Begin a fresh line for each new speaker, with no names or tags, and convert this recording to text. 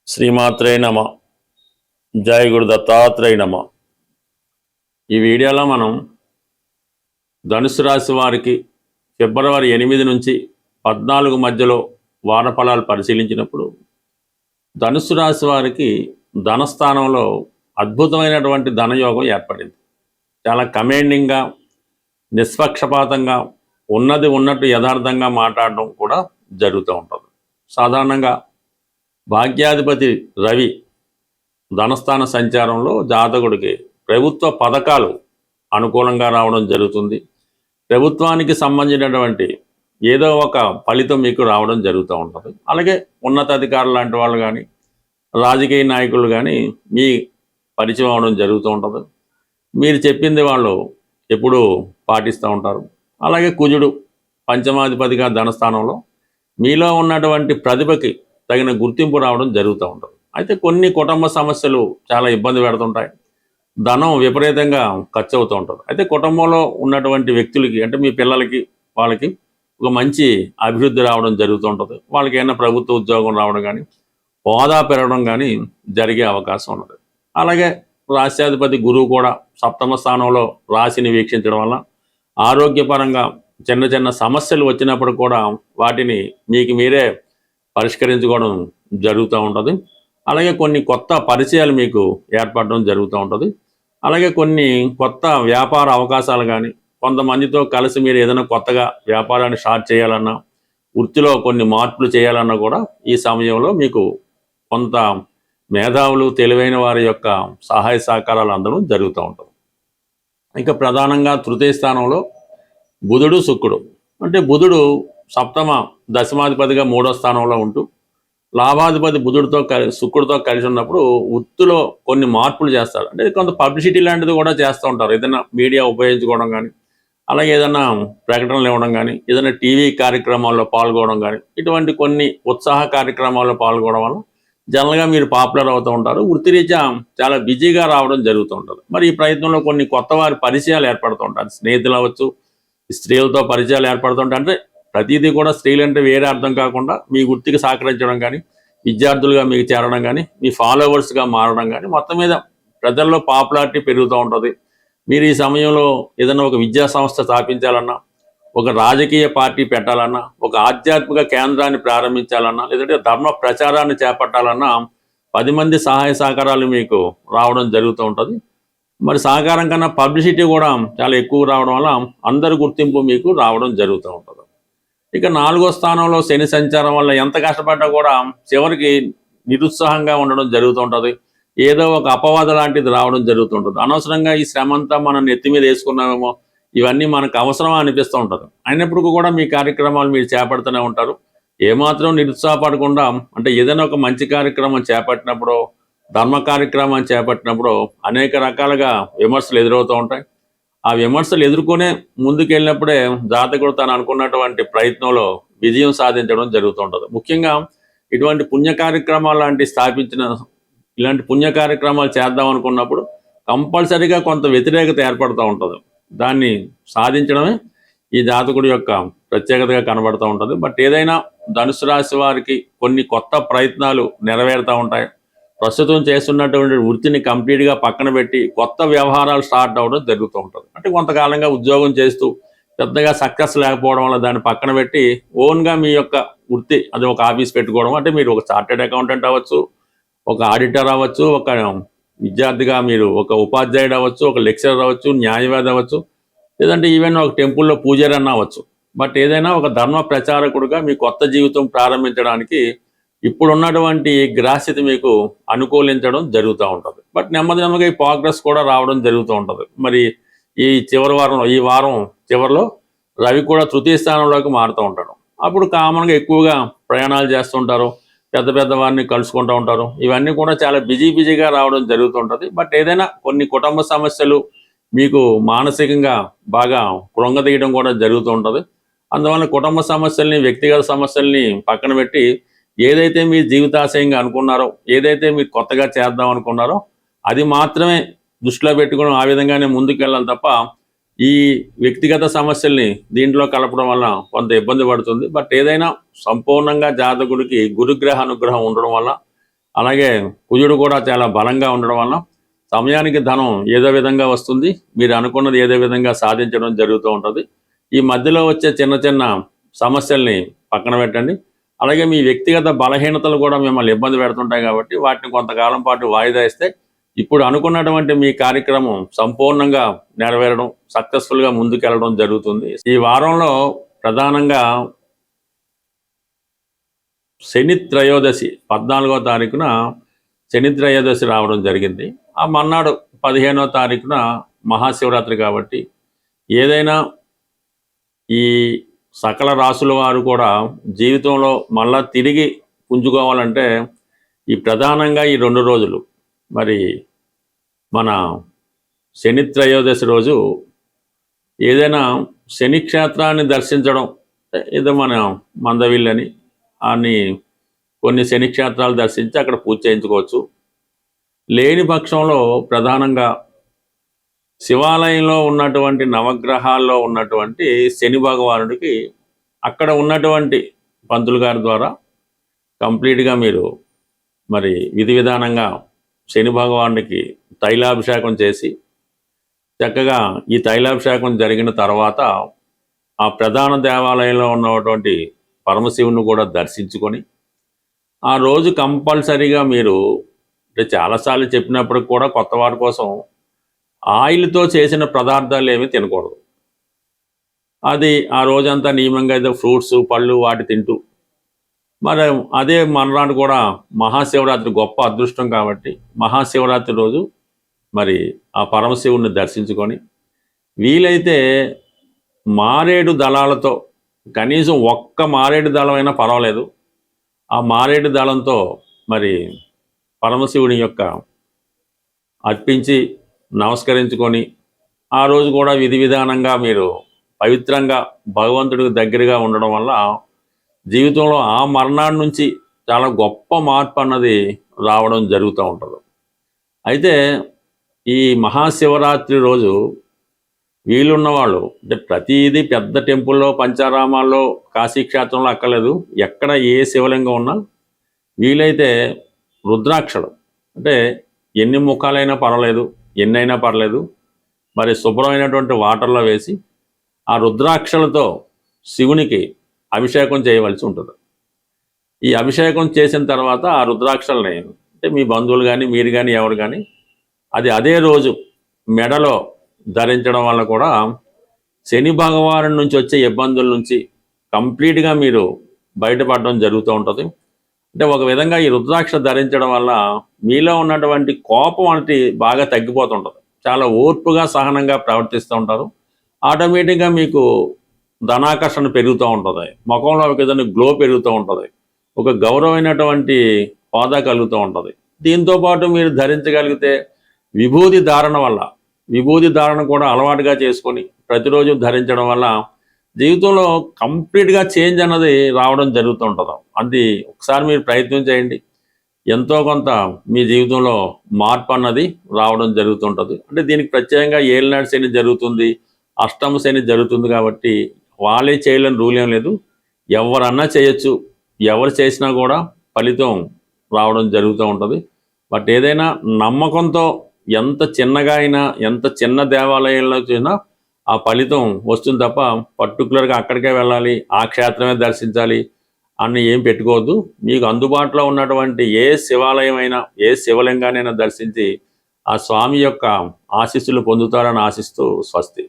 శ్రీమాత్రే నమ. జై గురు దత్తాత్రేయ నమ. ఈ వీడియోలో మనం ధనుసు రాశి వారికి ఫిబ్రవరి 8 నుంచి 14 మధ్యలో వార ఫలాలు పరిశీలించినప్పుడు ధనుసు రాశి వారికి ధనస్థానంలో అద్భుతమైనటువంటి ధనయోగం ఏర్పడింది. చాలా కమాండింగ్గా, నిష్పక్షపాతంగా, ఉన్నది ఉన్నట్టు యథార్థంగా మాట్లాడడం కూడా జరుగుతూ ఉంటుంది. సాధారణంగా భాగ్యాధిపతి రవి ధనస్థాన సంచారంలో జాతకుడికి ప్రభుత్వ పథకాలు అనుకూలంగా రావడం జరుగుతుంది. ప్రభుత్వానికి సంబంధించినటువంటి ఏదో ఒక ఫలితం మీకు రావడం జరుగుతూ ఉంటుంది. అలాగే ఉన్నతాధికారులు లాంటి వాళ్ళు కానీ, రాజకీయ నాయకులు కానీ మీ పరిచయం అవడం జరుగుతూ ఉంటుంది. మీరు చెప్పింది వాళ్ళు ఎప్పుడూ పాటిస్తూ ఉంటారు. అలాగే కుజుడు పంచమాధిపతిగా ధనస్థానంలో మీలో ఉన్నటువంటి ప్రతిభకి తగిన గుర్తింపు రావడం జరుగుతూ ఉంటుంది. అయితే కొన్ని కుటుంబ సమస్యలు చాలా ఇబ్బంది పెడుతుంటాయి. ధనం విపరీతంగా ఖర్చు అవుతూ ఉంటుంది. అయితే కుటుంబంలో ఉన్నటువంటి వ్యక్తులకి, అంటే మీ పిల్లలకి, వాళ్ళకి ఒక మంచి అభివృద్ధి రావడం జరుగుతూ ఉంటుంది. వాళ్ళకి ఏమైనా ప్రభుత్వ ఉద్యోగం రావడం కానీ, హోదా పెరగడం కానీ జరిగే అవకాశం ఉన్నది. అలాగే రాశ్యాధిపతి గురువు కూడా సప్తమ స్థానంలో రాశిని వీక్షించడం వల్ల ఆరోగ్యపరంగా చిన్న చిన్న సమస్యలు వచ్చినప్పుడు కూడా వాటిని మీకు మీరే పరిష్కరించుకోవడం జరుగుతూ ఉంటుంది. అలాగే కొన్ని కొత్త పరిచయాలు మీకు ఏర్పడడం జరుగుతూ ఉంటుంది. అలాగే కొన్ని కొత్త వ్యాపార అవకాశాలు కానీ, కొంతమందితో కలిసి మీరు ఏదైనా కొత్తగా వ్యాపారాన్ని స్టార్ట్ చేయాలన్నా, వృత్తిలో కొన్ని మార్పులు చేయాలన్నా కూడా ఈ సమయంలో మీకు కొంత మేధావులు, తెలివైన వారి యొక్క సహాయ సహకారాలు అందడం జరుగుతూ ఉంటుంది. ఇక ప్రధానంగా తృతీయ స్థానంలో బుధుడు, శుక్రుడు. అంటే బుధుడు సప్తమ దశమాధిపతిగా 3వ స్థానంలో ఉంటూ లాభాధిపతి బుధుడితో శుక్రుడితో కలిసి ఉన్నప్పుడు వృత్తిలో కొన్ని మార్పులు చేస్తారు. అంటే కొంత పబ్లిసిటీ లాంటిది కూడా చేస్తూ ఉంటారు. ఏదైనా మీడియా ఉపయోగించుకోవడం కానీ, అలాగే ఏదైనా ప్రకటనలు ఇవ్వడం కానీ, ఏదైనా టీవీ కార్యక్రమాల్లో పాల్గొనడం కానీ, ఇటువంటి కొన్ని ఉత్సాహ కార్యక్రమాల్లో పాల్గొనడం వల్ల జనరల్గా మీరు పాపులర్ అవుతూ ఉంటారు. వృత్తిరీత్యా చాలా బిజీగా రావడం జరుగుతూ ఉంటుంది. మరి ఈ ప్రయత్నంలో కొన్ని కొత్త వారి పరిచయాలు ఏర్పడుతూ ఉంటారు. స్నేహితులు అవ్వచ్చు, స్త్రీలతో పరిచయాలు ఏర్పడుతుంటాయి. అంటే ప్రతిదీ కూడా స్త్రీలంటే వేరే అర్థం కాకుండా మీ వృత్తికి సహకరించడం కానీ, విద్యార్థులుగా మీకు చేరడం కానీ, మీ ఫాలోవర్స్గా మారడం కానీ, మొత్తం మీద ప్రజల్లో పాపులారిటీ పెరుగుతూ ఉంటుంది. మీరు ఈ సమయంలో ఏదైనా ఒక విద్యా సంస్థ స్థాపించాలన్నా, ఒక రాజకీయ పార్టీ పెట్టాలన్నా, ఒక ఆధ్యాత్మిక కేంద్రాన్ని ప్రారంభించాలన్నా, లేదంటే ధర్మ ప్రచారాన్ని చేపట్టాలన్నా 10 మంది సహాయ సహకారాలు మీకు రావడం జరుగుతూ ఉంటుంది. మరి సహకారం కన్నా పబ్లిసిటీ కూడా చాలా ఎక్కువ రావడం వల్ల అందరి గుర్తింపు మీకు రావడం జరుగుతూ ఉంటుంది. ఇక 4వ స్థానంలో శని సంచారం వల్ల ఎంత కష్టపడ్డా కూడా చివరికి నిరుత్సాహంగా ఉండడం జరుగుతూ ఉంటుంది. ఏదో ఒక అపవాద లాంటిది రావడం జరుగుతుంటుంది. అనవసరంగా ఈ శ్రమ అంతా మనం నెత్తి మీద వేసుకున్నామేమో, ఇవన్నీ మనకు అవసరమా అనిపిస్తూ ఉంటుంది. అయినప్పటికీ కూడా మీ కార్యక్రమాలు మీరు చేపడుతూనే ఉంటారు. ఏమాత్రం నిరుత్సాహపడకుండా, అంటే ఏదైనా ఒక మంచి కార్యక్రమం చేపట్టినప్పుడు, ధర్మ కార్యక్రమాన్ని చేపట్టినప్పుడు అనేక రకాలుగా విమర్శలు ఎదురవుతూ ఉంటాయి. ఆ విమర్శలు ఎదుర్కొనే ముందుకెళ్ళినప్పుడే జాతకుడు తను అనుకున్నటువంటి ప్రయత్నంలో విజయం సాధించడం జరుగుతూ ఉంటుంది. ముఖ్యంగా ఇటువంటి పుణ్య కార్యక్రమాలు ఇలాంటి పుణ్య కార్యక్రమాలు చేద్దాం అనుకున్నప్పుడు కంపల్సరీగా కొంత వ్యతిరేకత ఏర్పడుతూ ఉంటుంది. దాన్ని సాధించడమే ఈ జాతకుడి యొక్క ప్రత్యేకతగా కనబడుతూ ఉంటుంది. బట్ ఏదైనా ధనుసు రాశి వారికి కొన్ని కొత్త ప్రయత్నాలు నెరవేరుతూ ఉంటాయి. ప్రస్తుతం చేస్తున్నటువంటి వృత్తిని కంప్లీట్గా పక్కన పెట్టి కొత్త వ్యవహారాలు స్టార్ట్ అవ్వడం జరుగుతూ ఉంటుంది. అంటే కొంతకాలంగా ఉద్యోగం చేస్తూ పెద్దగా సక్సెస్ లేకపోవడం వల్ల దాన్ని పక్కన పెట్టి ఓన్గా మీ యొక్క వృత్తి, అది ఒక ఆఫీస్ పెట్టుకోవడం. అంటే మీరు ఒక చార్టెడ్ అకౌంటెంట్ అవ్వచ్చు, ఒక ఆడిటర్ అవ్వచ్చు, ఒక విద్యార్థిగా మీరు ఒక ఉపాధ్యాయుడు అవ్వచ్చు, ఒక లెక్చరర్ అవ్వచ్చు, న్యాయవాది అవ్వచ్చు, లేదంటే ఈవెన్ ఒక టెంపుల్లో పూజారి అన్న అవ్వచ్చు. బట్ ఏదైనా ఒక ధర్మ ప్రచారకుడుగా మీ కొత్త జీవితం ప్రారంభించడానికి ఇప్పుడున్నటువంటి గ్రహస్థితి మీకు అనుకూలించడం జరుగుతూ ఉంటుంది. బట్ నెమ్మది నెమ్మదిగా ఈ ప్రోగ్రెస్ కూడా రావడం జరుగుతూ ఉంటుంది. మరి ఈ వారం చివరిలో రవి కూడా తృతీయ స్థానంలోకి మారుతూ ఉంటాడు. అప్పుడు కామన్గా ఎక్కువగా ప్రయాణాలు చేస్తుంటారు, పెద్ద పెద్ద వారిని కలుసుకుంటూ ఉంటారు. ఇవన్నీ కూడా చాలా బిజీగా రావడం జరుగుతుంటుంది. బట్ ఏదైనా కొన్ని కుటుంబ సమస్యలు మీకు మానసికంగా బాగా కృంగదీయడం కూడా జరుగుతూ ఉంటుంది. అందువల్ల కుటుంబ సమస్యల్ని, వ్యక్తిగత సమస్యల్ని పక్కన పెట్టి ఏదైతే మీ జీవితాశయంగా అనుకున్నారో, ఏదైతే మీరు కొత్తగా చేద్దాం అనుకున్నారో అది మాత్రమే దృష్టిలో పెట్టుకుని ఆ విధంగానే ముందుకెళ్ళాలి తప్ప ఈ వ్యక్తిగత సమస్యల్ని దీంట్లో కలపడం వల్ల కొంత ఇబ్బంది పడుతుంది. బట్ ఏదైనా సంపూర్ణంగా జాతకుడికి గురుగ్రహ అనుగ్రహం ఉండడం వల్ల అలాగే కుజుడు కూడా చాలా బలంగా ఉండడం వల్ల సమయానికి ధనం ఏదో విధంగా వస్తుంది, మీరు అనుకున్నది ఏదో విధంగా సాధించడం జరుగుతూ ఉంటుంది. ఈ మధ్యలో వచ్చే చిన్న చిన్న సమస్యల్ని పక్కన పెట్టండి. అలాగే మీ వ్యక్తిగత బలహీనతలు కూడా మిమ్మల్ని ఇబ్బంది పెడుతుంటాయి కాబట్టి వాటిని కొంతకాలం పాటు వాయిదా ఇస్తే ఇప్పుడు అనుకున్నటువంటి మీ కార్యక్రమం సంపూర్ణంగా నెరవేరడం, సక్సెస్ఫుల్గా ముందుకెళ్ళడం జరుగుతుంది. ఈ వారంలో ప్రధానంగా శని త్రయోదశి 14వ తారీఖున శని త్రయోదశి రావడం జరిగింది. ఆ మన్నాడు 15వ తారీఖున మహాశివరాత్రి కాబట్టి ఏదైనా ఈ సకల రాసుల వారు కూడా జీవితంలో మళ్ళా తిరిగి పుంజుకోవాలంటే ఈ ప్రధానంగా ఈ 2 రోజులు మరి మన శని త్రయోదశి రోజు ఏదైనా శని క్షేత్రాన్ని దర్శించడం, ఏదో మన మందవిల్లని అని కొన్ని శని క్షేత్రాలు దర్శించి అక్కడ పూజ చేయించుకోవచ్చు. లేని పక్షంలో ప్రధానంగా శివాలయంలో ఉన్నటువంటి నవగ్రహాల్లో ఉన్నటువంటి శని భగవానుడికి అక్కడ ఉన్నటువంటి పంతులు గారి ద్వారా కంప్లీట్గా మీరు మరి విధి విధానంగా శని భగవానుడికి తైలాభిషేకం చేసి చక్కగా ఈ తైలాభిషేకం జరిగిన తర్వాత ఆ ప్రధాన దేవాలయంలో ఉన్నటువంటి పరమశివుని కూడా దర్శించుకొని ఆ రోజు కంపల్సరీగా మీరు అంటే చాలాసార్లు చెప్పినప్పటికి కూడా కొత్త వారి కోసం ఆయిల్తో చేసిన పదార్థాలు ఏమీ తినకూడదు. అది ఆ రోజంతా నియమంగా ఏదో ఫ్రూట్స్ పళ్ళు వాటి తింటూ మరి అదే మర్నాడు కూడా మహాశివరాత్రి గొప్ప అదృష్టం కాబట్టి మహాశివరాత్రి రోజు మరి ఆ పరమశివుని దర్శించుకొని వీలైతే మారేడు దళాలతో కనీసం ఒక్క మారేడు దళమైనా పర్వాలేదు, ఆ మారేడు దళంతో మరి పరమశివుని యొక్క అర్పించి నమస్కరించుకొని ఆ రోజు కూడా విధి విధానంగా మీరు పవిత్రంగా భగవంతుడికి దగ్గరగా ఉండడం వల్ల జీవితంలో ఆ మర్నాడు నుంచి చాలా గొప్ప మార్పు అన్నది రావడం జరుగుతూ ఉంటుంది. అయితే ఈ మహాశివరాత్రి రోజు వీలున్నవాళ్ళు అంటే ప్రతిదీ పెద్ద టెంపుల్లో పంచారామాల్లో కాశీక్షేత్రంలో అక్కర్లేదు, ఎక్కడ ఏ శివలింగం ఉన్నా వీలైతే రుద్రాక్షలు అంటే ఎన్ని ముఖాలైనా పర్వాలేదు, ఎన్నైనా పర్లేదు, మరి శుభ్రమైనటువంటి వాటర్లో వేసి ఆ రుద్రాక్షలతో శివునికి అభిషేకం చేయవలసి ఉంటుంది. ఈ అభిషేకం చేసిన తర్వాత ఆ రుద్రాక్షల్ని అంటే మీ బంధువులు కానీ మీరు కానీ ఎవరు కానీ అది అదే రోజు మెడలో ధరించడం వల్ల కూడా శని భగవాను నుంచి వచ్చే ఇబ్బందుల నుంచి కంప్లీట్గా మీరు బయటపడడం జరుగుతూ ఉంటుంది. అంటే ఒక విధంగా ఈ రుద్రాక్ష ధరించడం వల్ల మీలో ఉన్నటువంటి కోపం అనేది బాగా తగ్గిపోతుంటుంది, చాలా ఓర్పుగా సహనంగా ప్రవర్తిస్తూ ఉంటారు. ఆటోమేటిక్గా మీకు ధనాకర్షణ పెరుగుతూ ఉంటుంది, ముఖంలో ఒక విధంగా గ్లో పెరుగుతూ ఉంటుంది, ఒక గౌరవమైనటువంటి హోదా కలుగుతూ ఉంటుంది. దీంతోపాటు మీరు ధరించగలిగితే విభూతి ధారణ వల్ల విభూతి ధారణ కూడా అలవాటుగా చేసుకొని ప్రతిరోజు ధరించడం వల్ల జీవితంలో కంప్లీట్గా చేంజ్ అన్నది రావడం జరుగుతూ ఉంటుంది. అది ఒకసారి మీరు ప్రయత్నం చేయండి, ఎంతో కొంత మీ జీవితంలో మార్పు అన్నది రావడం జరుగుతుంటుంది. అంటే దీనికి ప్రత్యేకంగా ఏలినాడు శని జరుగుతుంది, అష్టమ శని జరుగుతుంది కాబట్టి వాళ్ళే చేయలేని రూల్ ఏం లేదు, ఎవరన్నా చేయొచ్చు, ఎవరు చేసినా కూడా ఫలితం రావడం జరుగుతూ ఉంటుంది. బట్ ఏదైనా నమ్మకంతో ఎంత చిన్నగా అయినా ఎంత చిన్న దేవాలయంలో చూసినా ఆ ఫలితం వస్తుంది తప్ప పర్టికులర్గా అక్కడికే వెళ్ళాలి, ఆ క్షేత్రమే దర్శించాలి అని ఏం పెట్టుకోవద్దు. మీకు అందుబాటులో ఉన్నటువంటి ఏ శివాలయం అయినా ఏ శివలింగానైనా దర్శించి ఆ స్వామి యొక్క ఆశీస్సులు పొందుతారని ఆశిస్తూ స్వస్తి.